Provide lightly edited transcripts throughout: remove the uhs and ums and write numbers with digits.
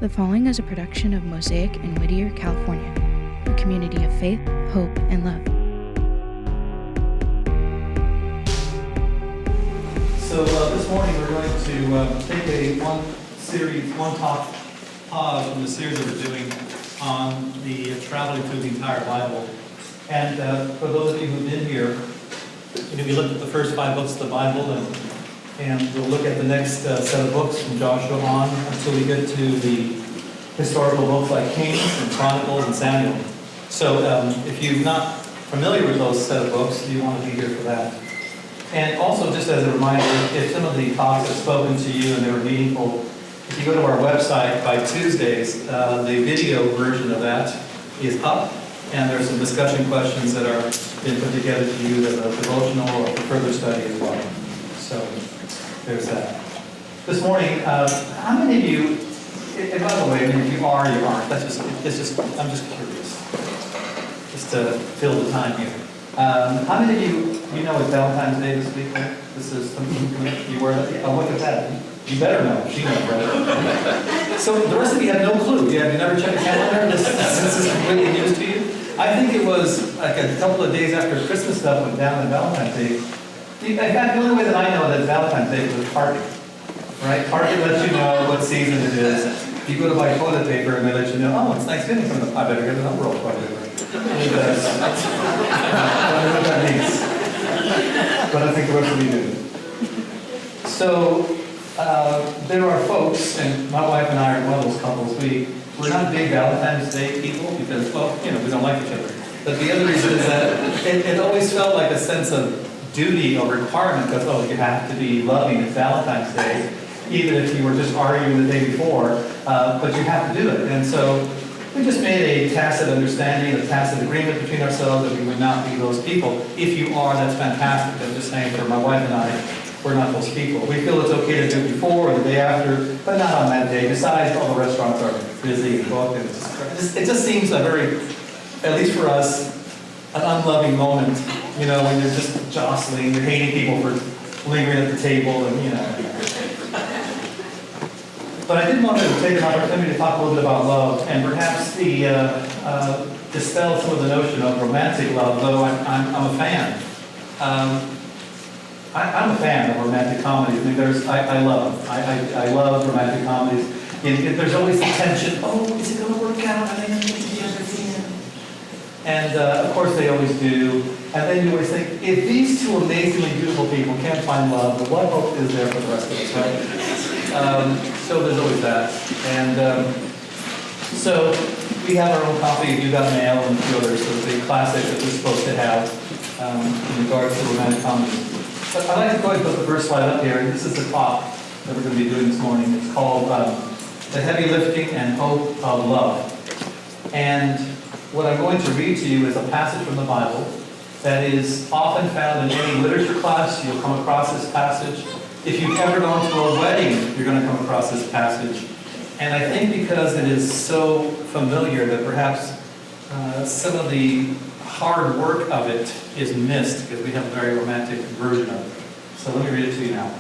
The following is a production of Mosaic in Whittier, California, a community of faith, hope, and love. So this morning we're going to take one talk from the series that we're doing on the traveling through the entire Bible. And for those of you who've been here, we looked at the first 5 books of the Bible, and we'll look at the next set of books from Joshua on until we get to the historical books like Kings and Chronicles and Samuel. So if you're not familiar with those set of books, you want to be here for that. And also, just as a reminder, if some of the talks have spoken to you and they were meaningful, if you go to our website by Tuesdays, the video version of that is up, and there are some discussion questions that are been put together to you as a devotional or for further study as well. So there's that. This morning, how many of you, and by the way, I mean, if you are, you aren't. I'm just curious, just to fill the time here. How many of you know it's Valentine's Day this week? Right? This is something you wear. Oh, look at that. You better know. She knows, right? So the rest of you have no clue. You never checked a calendar? This is completely news to you? I think it was like a couple of days after Christmas stuff went down on Valentine's Day. In fact, the only way that I know that Valentine's Day was Target. Right? Target lets you know what season it is. You go to buy toilet paper and they let you know, oh, it's Thanksgiving from the I better get an umbrella toilet paper. It does. I don't know what that means. But I think the rest of you do. So, there are folks, and my wife and I are one of those couples, we're not big Valentine's Day people because, well, we don't like each other. But the other reason is that it always felt like a sense of duty or requirement because, oh, you have to be loving at Valentine's Day, even if you were just arguing the day before, but you have to do it. And so we just made a tacit understanding, a tacit agreement between ourselves that we would not be those people. If you are, that's fantastic. I'm just saying for my wife and I, we're not those people. We feel it's okay to do it before or the day after, but not on that day. Besides, all the restaurants are busy and booked, and it just seems a very, at least for us, an unloving moment, when you're just jostling, you're hating people for lingering at the table, and But I did want to take an opportunity to talk a little bit about love, and perhaps dispel some of the notion of romantic love, though I'm a fan. I'm a fan of romantic comedies. I mean, I love romantic comedies. There's always the tension. Oh, is it going to work out? Are they going to get together again? And of course they always do. And then you always think, if these two amazingly beautiful people can't find love, then what hope is there for the rest of us, right? So there's always that. And so we have our own copy of You Got Mail and a few others. So it's a classic that we're supposed to have in regards to romantic comedies. But I'd like to go ahead and put the first slide up here. And this is the talk that we're going to be doing this morning. It's called The Heavy Lifting and Hope of Love. And what I'm going to read to you is a passage from the Bible that is often found in any literature class. You'll come across this passage. If you've ever gone to a wedding, you're going to come across this passage. And I think because it is so familiar that perhaps some of the hard work of it is missed because we have a very romantic version of it. So let me read it to you now.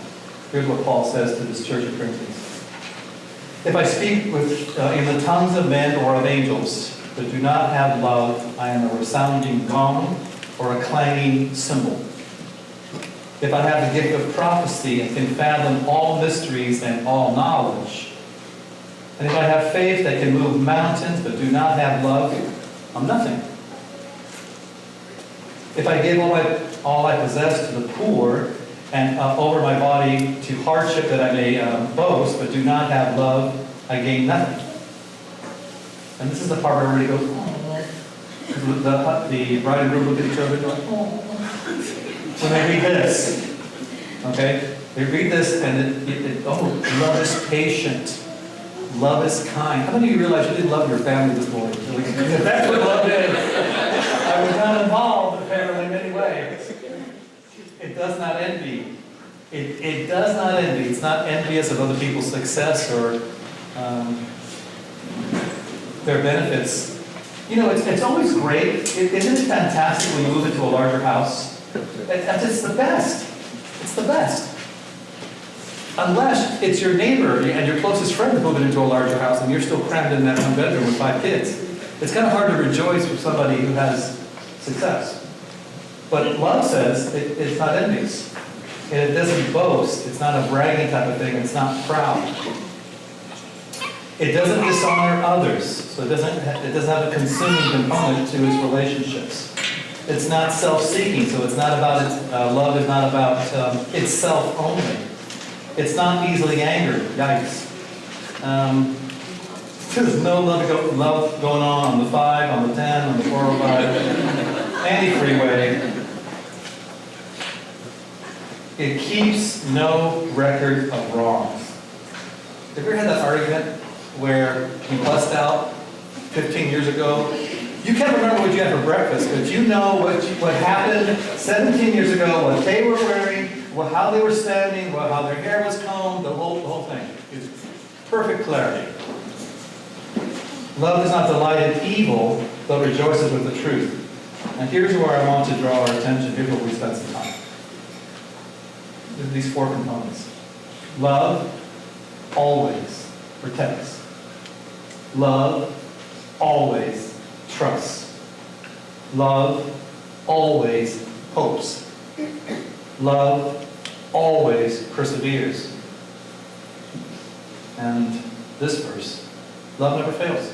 Here's what Paul says to this church of Corinthians. If I speak in the tongues of men or of angels, but do not have love, I am a resounding gong or a clanging cymbal. If I have the gift of prophecy and can fathom all mysteries and all knowledge, and if I have faith that can move mountains but do not have love, I'm nothing. If I give all I possess to the poor and over my body to hardship that I may boast but do not have love, I gain nothing. And this is the part where everybody goes, oh. The bride and groom look at each other and go, oh. When they read this, okay, they read this and love is patient, love is kind. How many of you realize you didn't love your family this morning? That's what love is. I was not involved apparently in any way. It does not envy. It does not envy. It's not envious of other people's success or their benefits. It's always great. Isn't it fantastic when you move into a larger house? It's the best. It's the best. Unless it's your neighbor and your closest friend moving into a larger house and you're still crammed in that one bedroom with 5 kids. It's kind of hard to rejoice with somebody who has success. But love says it's not envious. And it doesn't boast. It's not a bragging type of thing. It's not proud. It doesn't dishonor others. So it doesn't have a consuming component to its relationships. It's not self-seeking. So it's not about love is not about itself only. It's not easily angered. Yikes. There's no love going on the 5, on the 10, on the 405, any freeway. It keeps no record of wrongs. Have you ever had that argument where you bust out 15 years ago? You can't remember what you had for breakfast, but you know what happened 17 years ago, what they were wearing, how they were standing, how their hair was combed, the whole thing. It's perfect clarity. Love does not delight in evil, but rejoices with the truth. And here's where I want to draw our attention. Here's where we spend some time. These 4 components. Love always protects. Love always trusts. Love always hopes. Love always perseveres. And this verse, love never fails.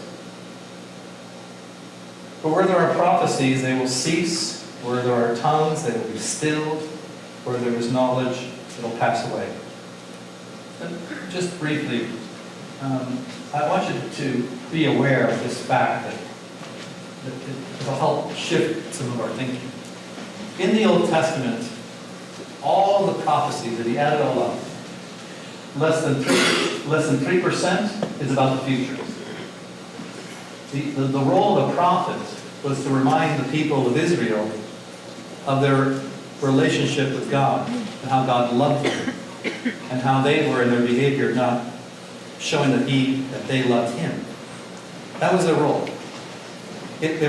For where there are prophecies, they will cease. Where there are tongues, they will be stilled. Where there is knowledge, it will pass away. And just briefly, I want you to be aware of this fact that it will help shift some of our thinking. In the Old Testament, all the prophecies that he added all up, less than 3% is about the future. The role of the prophet was to remind the people of Israel of their relationship with God and how God loved them and how they were in their behavior not showing that they loved him. That was their role. It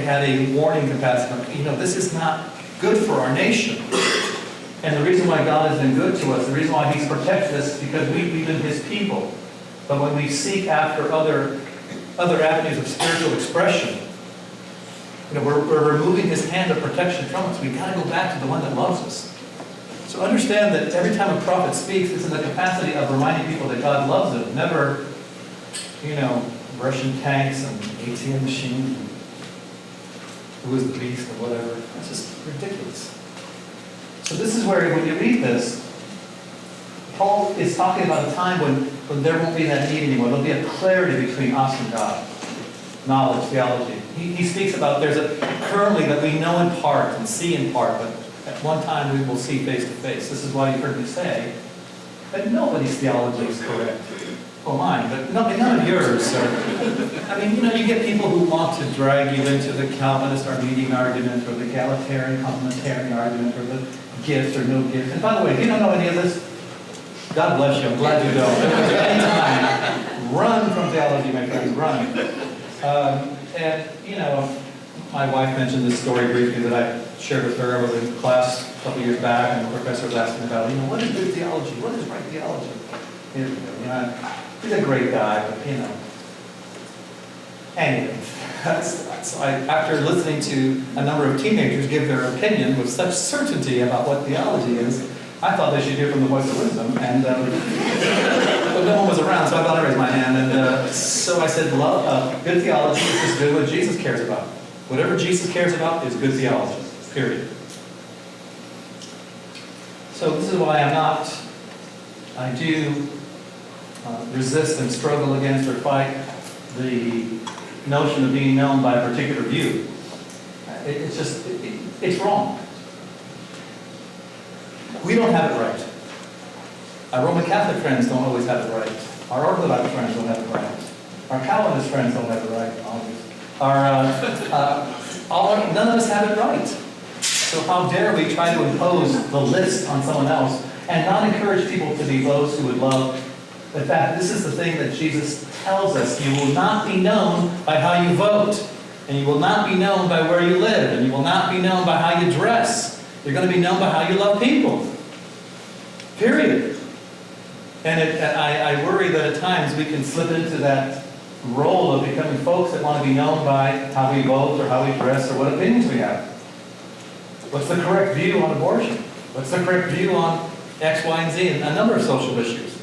had a warning capacity. This is not good for our nation. And the reason why God has been good to us, the reason why he's protected us, is because we've been his people. But when we seek after other avenues of spiritual expression, we're removing his hand of protection from us. We've got to go back to the one that loves us. So understand that every time a prophet speaks, it's in the capacity of reminding people that God loves them. Never, Russian tanks and ATM machines and who is the beast or whatever. It's just ridiculous. So this is where, when you read this, Paul is talking about a time when there won't be that need anymore. There'll be a clarity between us and God. Knowledge, theology. He speaks about currently that we know in part and see in part, but at one time we will see face to face. This is why you heard me say that nobody's theology is correct. Well, mine, but none of yours. You get people who want to drag you into the Calvinist Arminian argument or the egalitarian complementarian argument or the gift or no gift. And by the way, if you don't know any of this, God bless you. I'm glad you don't. Anytime, run from theology, my friends, run. My wife mentioned this story briefly that I shared with her. I was in class a couple years back, and the professor was asking about, what is good theology? What is right theology? He's a great guy, but Anyway, after listening to a number of teenagers give their opinion with such certainty about what theology is, I thought they should hear from the voice of wisdom, and but no one was around, so I thought I'd raise my hand, and so I said, good theology is just doing what Jesus cares about. Whatever Jesus cares about is good theology, period. So this is why I do resist and struggle against or fight the notion of being known by a particular view. It's wrong. We don't have it right. Our Roman Catholic friends don't always have it right. Our Orthodox friends don't have it right. Our Calvinist friends don't have it right. None of us have it right. So how dare we try to impose the list on someone else and not encourage people to be those who would love. In fact, this is the thing that Jesus tells us. You will not be known by how you vote. And you will not be known by where you live. And you will not be known by how you dress. You're going to be known by how you love people. Period. And I worry that at times we can slip into that role of becoming folks that want to be known by how we vote or how we dress or what opinions we have. What's the correct view on abortion? What's the correct view on X, Y, and Z and a number of social issues?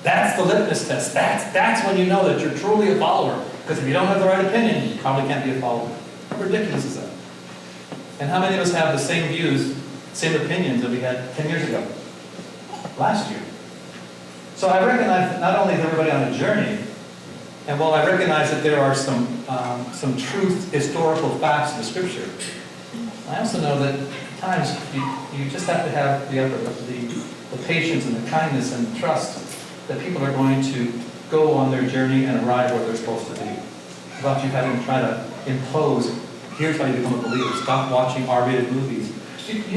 That's the litmus test. That's when you know that you're truly a follower. Because if you don't have the right opinion, you probably can't be a follower. How ridiculous is that? And how many of us have the same views, same opinions that we had 10 years ago? Last year. So I recognize that not only is everybody on a journey, and while I recognize that there are some truth, historical facts in the Scripture, I also know that at times you just have to have the patience and the kindness and the trust that people are going to go on their journey and arrive where they're supposed to be. Without you having to try to impose, here's how you become a believer. Stop watching R-rated movies.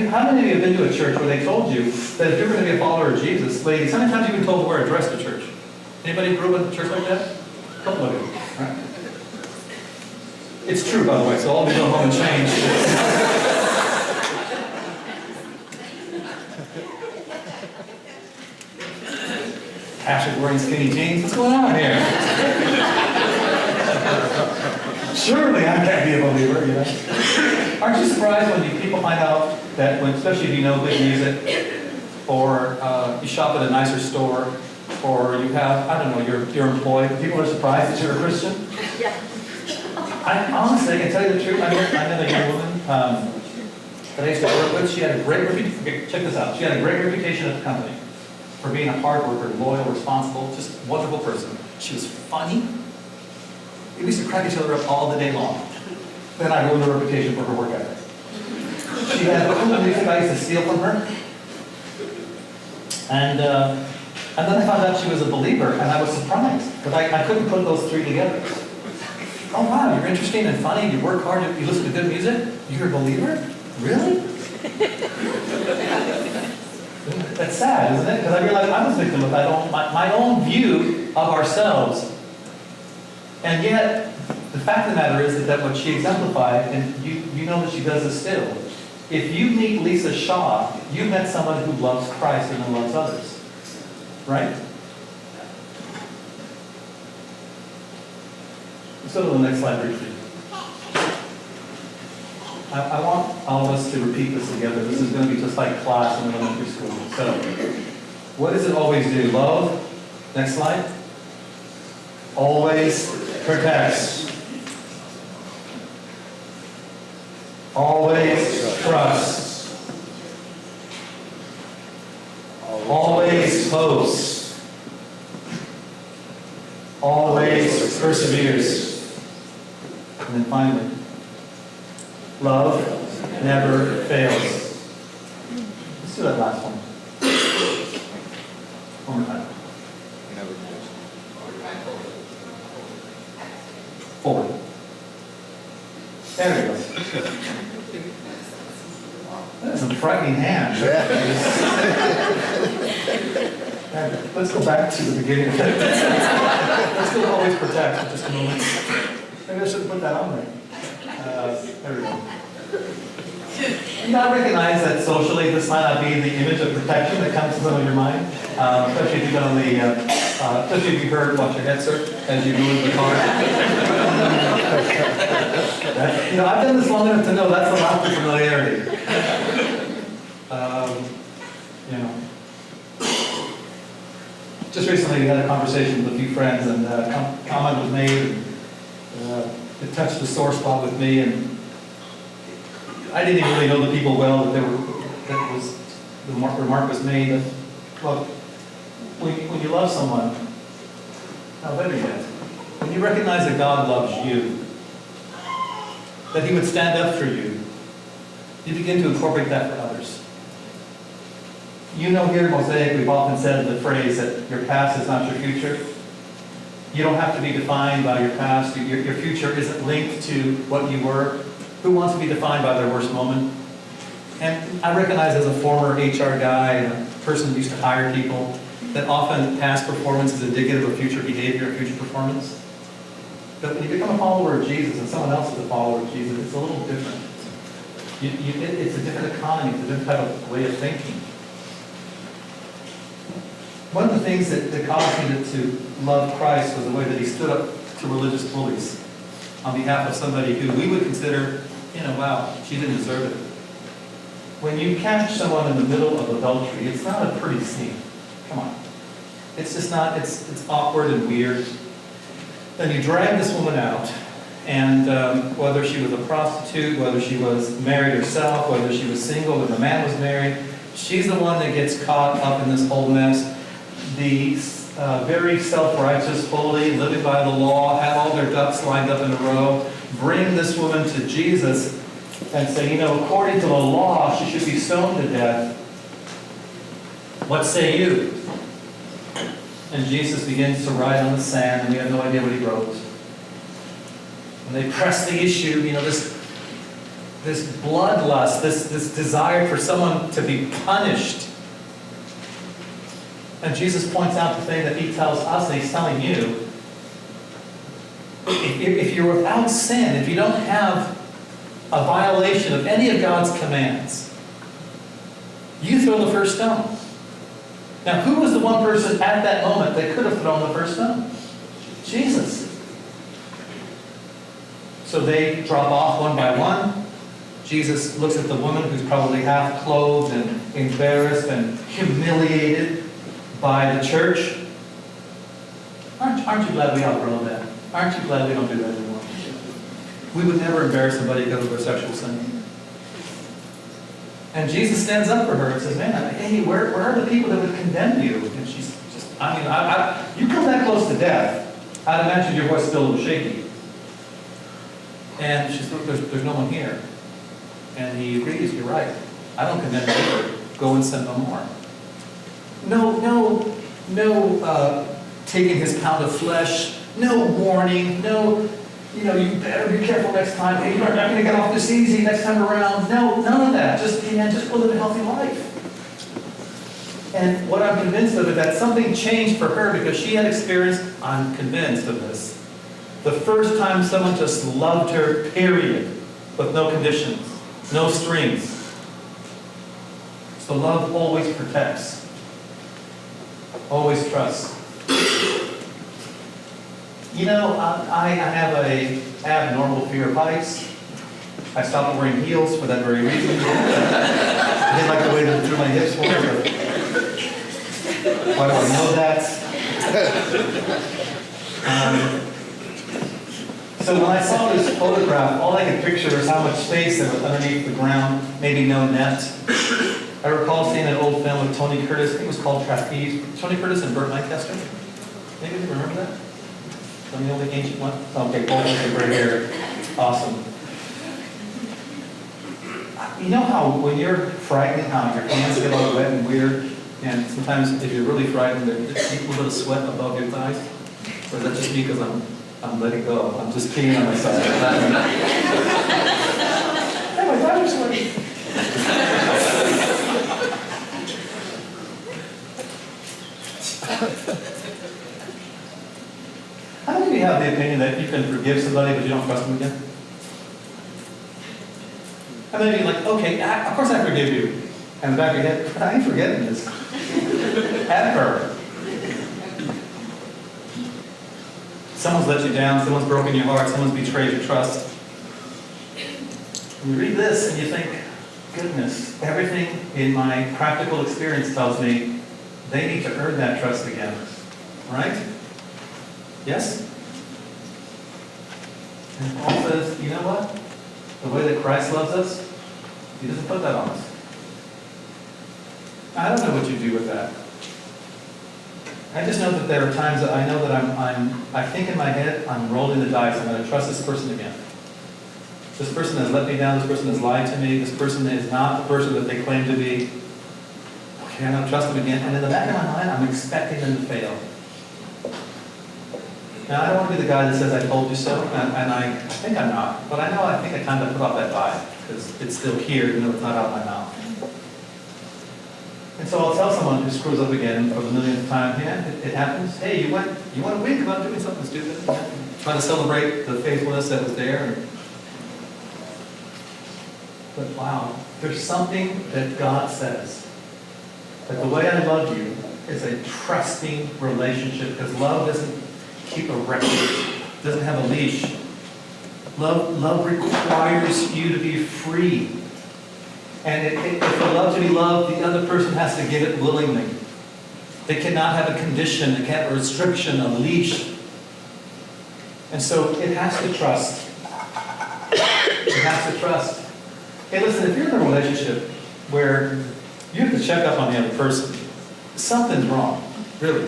How many of you have been to a church where they told you that if you're going to be a follower of Jesus, ladies, how many times have you been told to wear a dress to church? Anybody grew up in a church like that? A couple of you, right? It's true, by the way, so all of you go home and change. Patrick wearing skinny jeans. What's going on here? Surely I can't be a believer, you know? Aren't you surprised when people find out that, especially if you know good music, or you shop at a nicer store, or you have, I don't know, you're employed, people are surprised that you're a Christian? Yeah. Honestly, I can tell you the truth. I met a young woman that I used to work with. She had a great reputation. Check this out. She had a great reputation at the company for being a hard worker, loyal, responsible, just a wonderful person. She was funny. We used to crack each other up all the day long. Then I ruined her reputation for her work ethic. She had cool music I used to steal from her. And then I found out she was a believer, and I was surprised. But I couldn't put those three together. Oh wow, you're interesting and funny, you work hard, you listen to good music, you're a believer? Really? That's sad, isn't it? Because I realized I was a victim of my own view of ourselves. And yet, the fact of the matter is that what she exemplified, and you know that she does this still, if you meet Lisa Shaw, you met someone who loves Christ and who loves others. Right? Let's go to the next slide briefly. I want all of us to repeat this together. This is going to be just like class in elementary school. So, what does it always do? Love. Next slide. Always protects. Always trusts. Always hopes. Always perseveres. And then finally, love never fails. Let's do that last one. One more time. Forward. There we go. That's some frightening hands. Let's go back to the beginning. Let's go to always protect for just a moment. Maybe I should put that on there. There we go. You now recognize that socially this might not be the image of protection that comes to some of your mind, especially if you've been on the, especially if you've heard "Watch your head, sir," as you move the car. I've done this long enough to know that's a lack of familiarity. Just recently we had a conversation with a few friends, and a comment was made. It touched the sore spot with me, and I didn't even really know the people well the remark was made that, look, when you love someone, now better yet, when you recognize that God loves you, that He would stand up for you, you begin to incorporate that for others. You know, here at Mosaic, we've often said the phrase that your past is not your future. You don't have to be defined by your past. Your future isn't linked to what you were. Who wants to be defined by their worst moment? And I recognize as a former HR guy and a person who used to hire people, that often past performance is indicative of future behavior or future performance. But when you become a follower of Jesus and someone else is a follower of Jesus, it's a little different. It's a different economy. It's a different type of way of thinking. One of the things that caused me to love Christ was the way that he stood up to religious bullies on behalf of somebody who we would consider, wow, she didn't deserve it. When you catch someone in the middle of adultery, it's not a pretty scene. Come on. It's just not, it's awkward and weird. Then you drag this woman out, and whether she was a prostitute, whether she was married herself, whether she was single, whether the man was married, she's the one that gets caught up in this whole mess. The very self-righteous, holy, living by the law, have all their ducks lined up in a row, bring this woman to Jesus and say, according to the law, she should be stoned to death. What say you? And Jesus begins to write on the sand, and we have no idea what he wrote. And they press the issue, this bloodlust, this desire for someone to be punished. And Jesus points out the thing that he tells us, and he's telling you. If you're without sin, if you don't have a violation of any of God's commands, you throw the first stone. Now, who was the one person at that moment that could have thrown the first stone? Jesus. So they drop off one by one. Jesus looks at the woman who's probably half clothed and embarrassed and humiliated by the church. Aren't you glad we outgrown that? Aren't you glad we don't do that anymore? We would never embarrass somebody because of their sexual sin. And Jesus stands up for her and says, man, hey, where are the people that would condemn you? And she's just, you come that close to death, I'd imagine your voice is still a little shaky. And she's, there's no one here. And he agrees, you're right. I don't condemn you. Go and sin no more. No, taking his pound of flesh, no warning, no, you better be careful next time. Hey, you're not going to get off this easy next time around. No, none of that. Just go live a healthy life. And what I'm convinced of is that something changed for her because she had experienced, I'm convinced of this, the first time someone just loved her, period, with no conditions, no strings. So love always protects, always trusts. I have an abnormal fear of heights. I stopped wearing heels for that very reason. I didn't like the way they threw my hips forward. Why do I know that? So when I saw this photograph, all I could picture is how much space there was underneath the ground, maybe no net. I recall seeing an old film with Tony Curtis, I think it was called Trapeze. Tony Curtis and Burt Lancaster. Maybe you remember that? From the old ancient one? Okay, both of them right here. Awesome. You know how when you're frightened, how your hands get all wet and weird, and sometimes if you're really frightened, there's a little bit of sweat above your thighs? Or is that just me because I'm letting go? I'm just peeing on myself. Hey, my thighs are sweaty. How many of you have the opinion that you can forgive somebody but you don't trust them again? How many of you are like, okay, of course I forgive you. And in the back of your head, I ain't forgetting this. Ever. Someone's let you down, someone's broken your heart, someone's betrayed your trust. You read this and you think, goodness, everything in my practical experience tells me they need to earn that trust again. Right? Yes? And Paul says, you know what? The way that Christ loves us, he doesn't put that on us. I don't know what you do with that. I just know that there are times that I know that I think in my head, I'm rolling the dice. I'm going to trust this person again. This person has let me down. This person has lied to me. This person is not the person that they claim to be. Okay, I'm going to trust them again. And in the back of my mind, I'm expecting them to fail. Now, I don't want to be the guy that says, I told you so, and I think I'm not. But I think I kind of put off that vibe, because it's still here, even though it's not out of my mouth. And so I'll tell someone who screws up again for the millionth time, yeah, it happens. Hey, you went a week about doing something stupid. Trying to celebrate the faithfulness that was there. But wow, there's something that God says, that the way I love you, is a trusting relationship, because love doesn't keep a record, doesn't have a leash. Love requires you to be free. And for love to be loved, the other person has to give it willingly. They cannot have a condition, it can't have a restriction, a leash. And so it has to trust. It has to trust. Hey, listen, if you're in a relationship where you have to check up on the other person, something's wrong, really.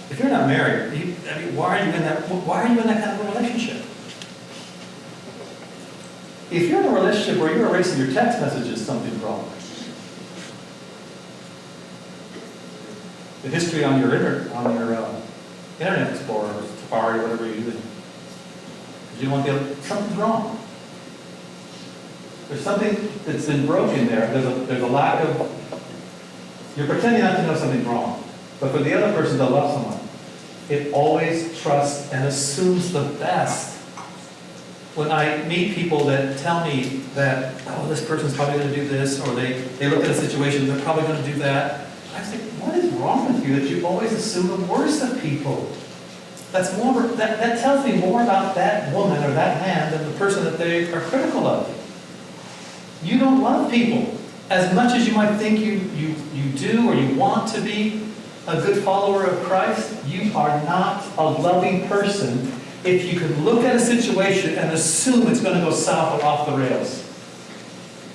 If you're not married, why are you in that kind of a relationship? If you're in a relationship where you're erasing your text messages, something's wrong. The history on your Internet Explorer or Safari, whatever you're using, you want something's wrong. There's something that's been broken there. There's a lack of. You're pretending not to know something's wrong, but for the other person to love someone, it always trusts and assumes the best. When I meet people that tell me that, oh, this person's probably going to do this, or they look at a situation, they're probably going to do that, I say, what is wrong with you that you always assume the worst of people? That tells me more about that woman or that man than the person that they are critical of. You don't love people as much as you might think you do, or you want to be a good follower of Christ. You are not a loving person if you can look at a situation and assume it's going to go south or off the rails.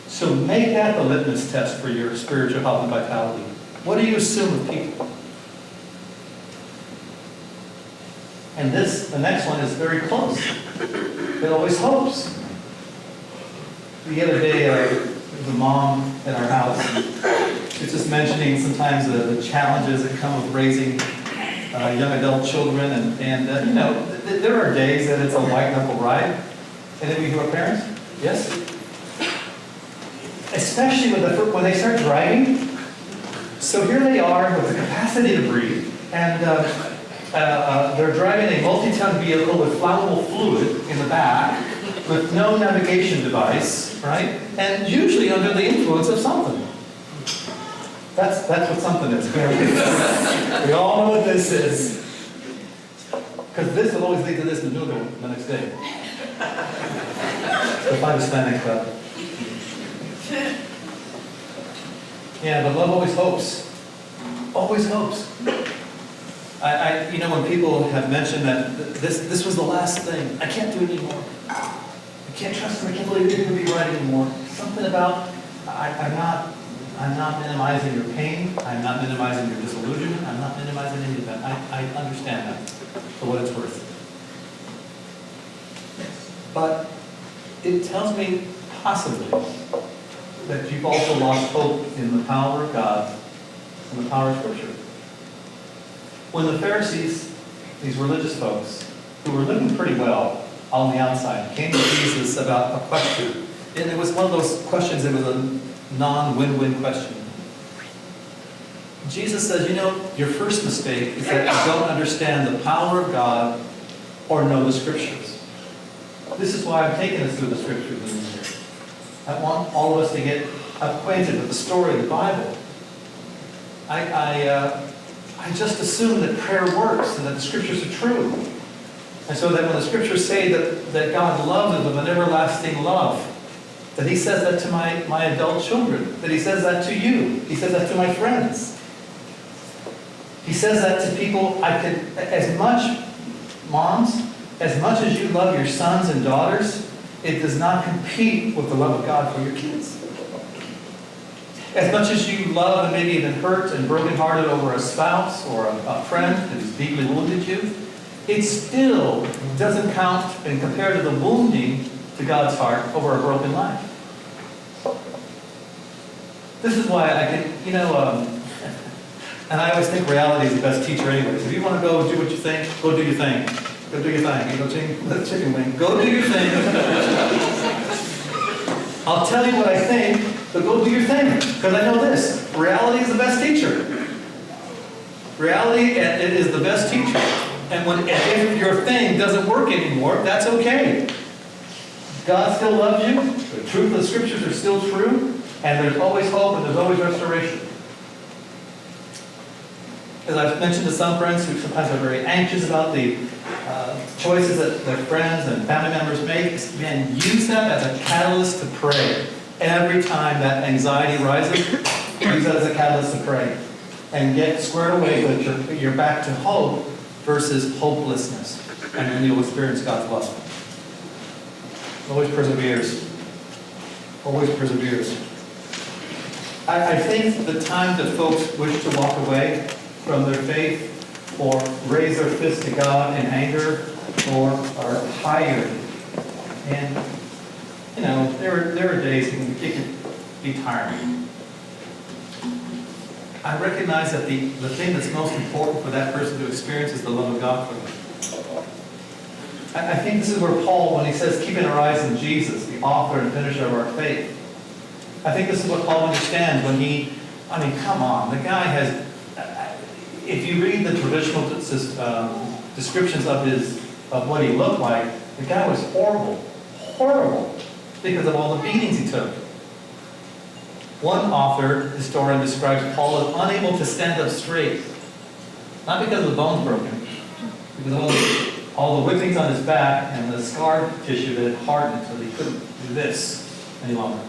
So make that the litmus test for your spiritual health and vitality. What do you assume of people? And the next one is very close. It always hopes. The other day, there was a mom in our house. She was just mentioning sometimes the challenges that come with raising young adult children, and there are days that it's a white knuckle ride. Any of you who are parents? Yes? Especially when they start driving. So here they are with the capacity to breathe, and they're driving a multi-ton vehicle with flammable fluid in the back, with no navigation device, right? And usually under the influence of something. That's what something is. We all know what this is. Because this will always lead to this maneuver the next day. The five Hispanic club. Yeah, but love always hopes. Always hopes. When people have mentioned that this was the last thing, I can't do it anymore. I can't trust him, I can't believe you're going to be right anymore. Something about, I'm not minimizing your pain, I'm not minimizing your disillusionment, I'm not minimizing any of that. I understand that for what it's worth. But it tells me possibly that you've also lost hope in the power of God and the power of Scripture. When the Pharisees, these religious folks, who were living pretty well on the outside, came to Jesus about a question, and it was one of those questions that was a non-win-win question. Jesus says, your first mistake is that you don't understand the power of God or know the Scriptures. This is why I'm taking us through the Scriptures in this year. I want all of us to get acquainted with the story of the Bible. I just assume that prayer works and that the Scriptures are true. And so that when the Scriptures say that God loves us with an everlasting love, that He says that to my adult children, that He says that to you, He says that to my friends. He says that to people, moms, as much as you love your sons and daughters, it does not compete with the love of God for your kids. As much as you love and maybe have been hurt and brokenhearted over a spouse or a friend who's deeply wounded you, it still doesn't count and compare to the wounding to God's heart over a broken life. This is why I can, and I always think reality is the best teacher anyways. If you want to go do what you think, go do your thing. Go do your thing. Chicken wing. Go do your thing. I'll tell you what I think, but go do your thing. Because I know this. Reality is the best teacher. Reality is the best teacher. And if your thing doesn't work anymore, that's okay. God still loves you. The truth of the Scriptures are still true. And there's always hope and there's always restoration. As I've mentioned to some friends who sometimes are very anxious about the choices that their friends and family members make, is, man, use that as a catalyst to pray. Every time that anxiety rises, use that as a catalyst to pray. And get squared away so that you're back to hope versus hopelessness. And then you'll experience God's love. Always perseveres. Always perseveres. I think the time that folks wish to walk away from their faith or raise their fist to God in anger or are tired. And, you know, there are days it can be tiring. I recognize that the thing that's most important for that person to experience is the love of God for them. I think this is where Paul, when he says, keeping our eyes on Jesus, the author and finisher of our faith, I think this is what Paul understands when come on, the guy has, if you read the traditional descriptions of what he looked like, the guy was horrible, because of all the beatings he took. One historian, describes Paul as unable to stand up straight. Not because of the bones broken, because of all the whippings on his back and the scar tissue that had hardened so that he couldn't do this any longer.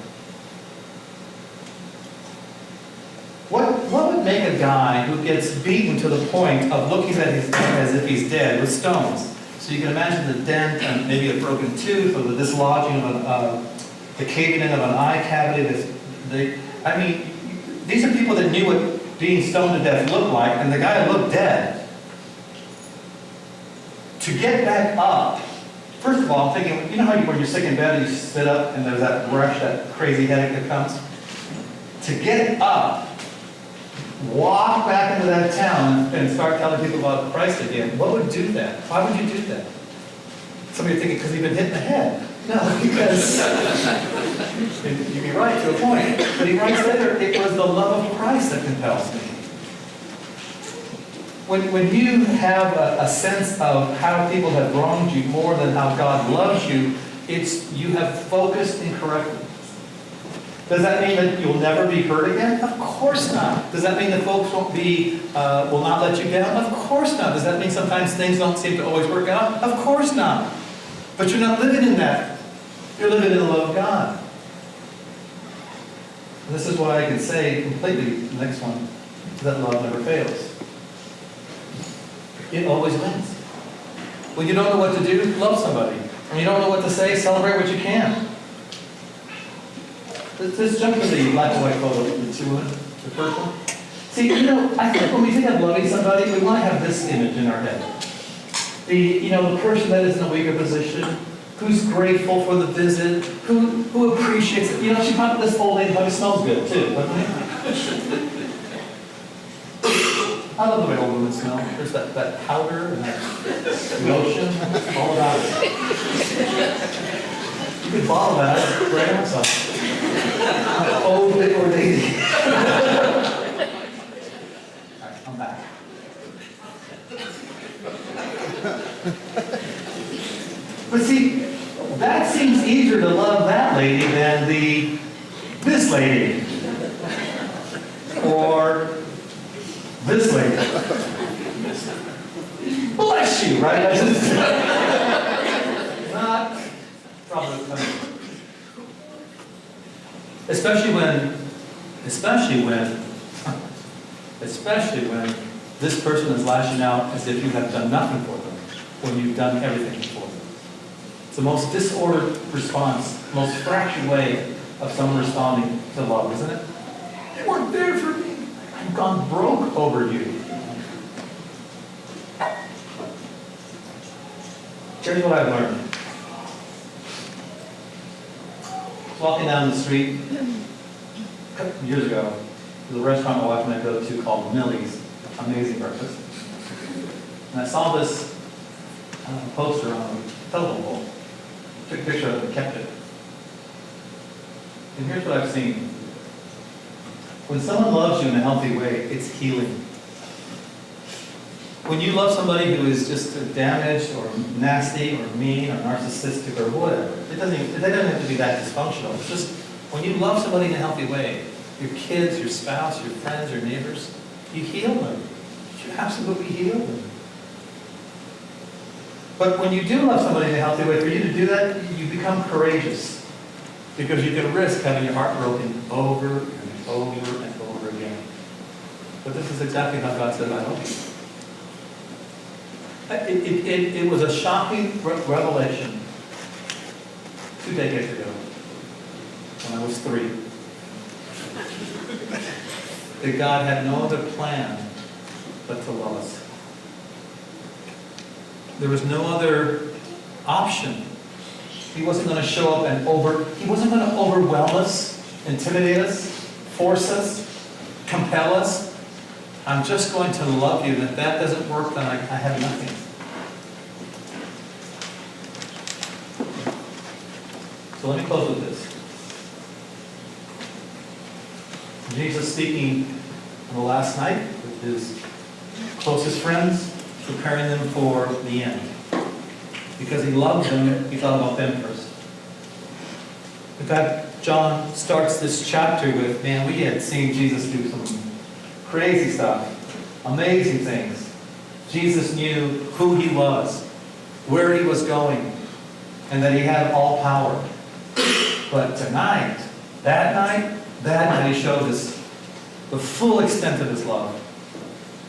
What would make a guy who gets beaten to the point of looking at as if he's dead with stones? So you can imagine the dent and maybe a broken tooth or the dislodging of the caving in of an eye cavity. These are people that knew what being stoned to death looked like, and the guy looked dead. To get back up, first of all, I'm thinking, you know how when you're sick in bed and you sit up and there's that rush, that crazy headache that comes? To get up, walk back into that town and start telling people about Christ again, what would do that? Why would you do that? Some of you are thinking, because he'd been hit in the head. No, because you'd be right to a point. But he writes later, it was the love of Christ that compels me. When you have a sense of how people have wronged you more than how God loves you, you have focused incorrectly. Does that mean that you'll never be hurt again? Of course not. Does that mean that folks will not let you down? Of course not. Does that mean sometimes things don't seem to always work out? Of course not. But you're not living in that. You're living in the love of God. And this is why I can say completely, the next one, that love never fails. It always wins. When you don't know what to do, love somebody. When you don't know what to say, celebrate what you can. Let's jump to the black and white photo, the first one. See, I think when we think of loving somebody, we want to have this image in our head. The person that is in a weaker position, who's grateful for the visit, who appreciates it. She probably, this old lady probably smells good too, doesn't it? I love the way old women smell. There's that powder and that lotion, all about it. You could bottle that, spray it myself. Old big or lady. All right, I'm back. But see, that seems easier to love that lady than this lady. Or this lady. Bless you, right? Not probably. Especially when this person is lashing out as if you have done nothing for them, when you've done everything for them. It's the most disordered response, most fractured way of someone responding to love, isn't it? You weren't there for me. I've gone broke over you. Here's what I've learned. Walking down the street a couple years ago, there's a restaurant my wife and I go to called Millie's. Amazing breakfast. And I saw this poster on a telephone pole. Took a picture of it and kept it. And here's what I've seen. When someone loves you in a healthy way, it's healing. When you love somebody who is just damaged or nasty or mean or narcissistic or whatever, it doesn't have to be that dysfunctional. It's just when you love somebody in a healthy way, your kids, your spouse, your friends, your neighbors, you heal them. should absolutely heal them. But when you do love somebody in a healthy way, for you to do that, you become courageous. Because you can risk having your heart broken over and over and over again. But this is exactly how God said, I love you. It was a shocking revelation 2 decades ago, when I was 3. That God had no other plan but to love us. There was no other option. He wasn't going to show up and he wasn't going to overwhelm us, intimidate us, force us, compel us. I'm just going to love you, and if that doesn't work, then I have nothing. So let me close with this. Jesus speaking on the last night with his closest friends, preparing them for the end. Because he loved them, he thought about them first. In fact, John starts this chapter with, man, we had seen Jesus do some crazy stuff, amazing things. Jesus knew who he was, where he was going, and that he had all power. But tonight, that night, he showed us the full extent of his love.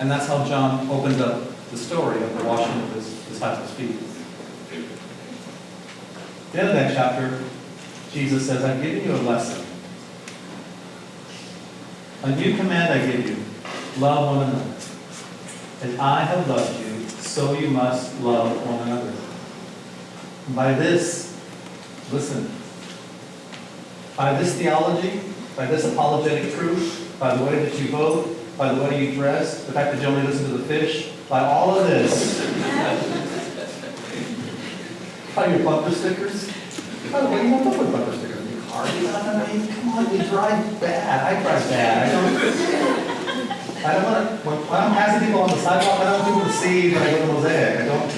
And that's how John opens up the story of the washing of his disciples' feet. At the end of that chapter, Jesus says, I've given you a lesson. A new command I give you, love one another. As I have loved you, so you must love one another. And by this, listen, by this theology, by this apologetic truth, by the way that you vote, by the way you dress, the fact that you only listen to the fish, by all of this, by your bumper stickers. By the way, you don't put bumper stickers in your car. I mean, come on, you drive bad. I drive bad. I don't want to, when I'm passing people on the sidewalk, I don't want people to see when I go to Mosaic. I don't,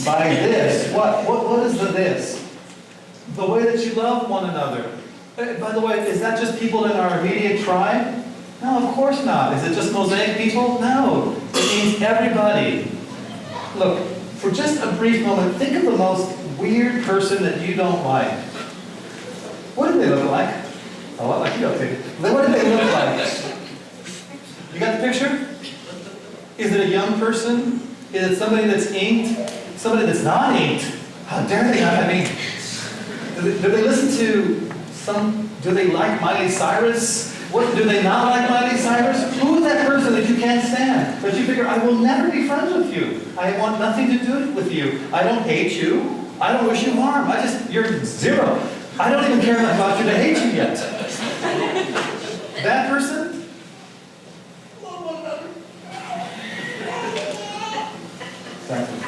By this, what is the this? The way that you love one another. By the way, is that just people in our immediate tribe? No, of course not. Is it just Mosaic people? No. It means everybody. Look, for just a brief moment, think of the most weird person that you don't like. What do they look like? Oh, I like you, okay. What do they look like? You got the picture? Is it a young person? Is it somebody that's inked? Somebody that's not inked? How dare they not? I mean, do they listen to do they like Miley Cyrus? What, do they not like Miley Cyrus? Who is that person that you can't stand? But you figure, I will never be friends with you. I want nothing to do with you. I don't hate you. I don't wish you harm. You're zero. I don't even care enough about you to hate you yet. That person? Love one another. Exactly.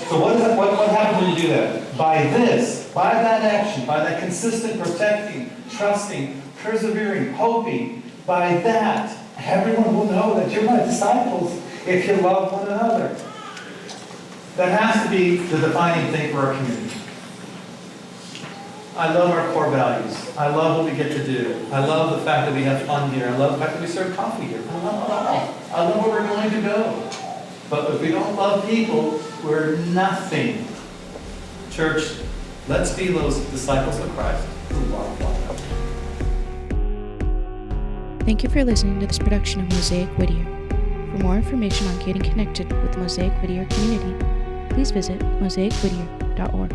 So what happens when you do that? By that action, by that consistent protecting, trusting, persevering, hoping, by that, everyone will know that you're my disciples if you love one another. That has to be the defining thing for our community. I love our core values. I love what we get to do. I love the fact that we have fun here. I love the fact that we serve coffee here. I love where we're going to go. But if we don't love people, we're nothing. Church, let's be those disciples of Christ who love one another. Thank you for listening to this production of Mosaic Whittier. For more information on getting connected with the Mosaic Whittier community, please visit mosaicwhittier.org.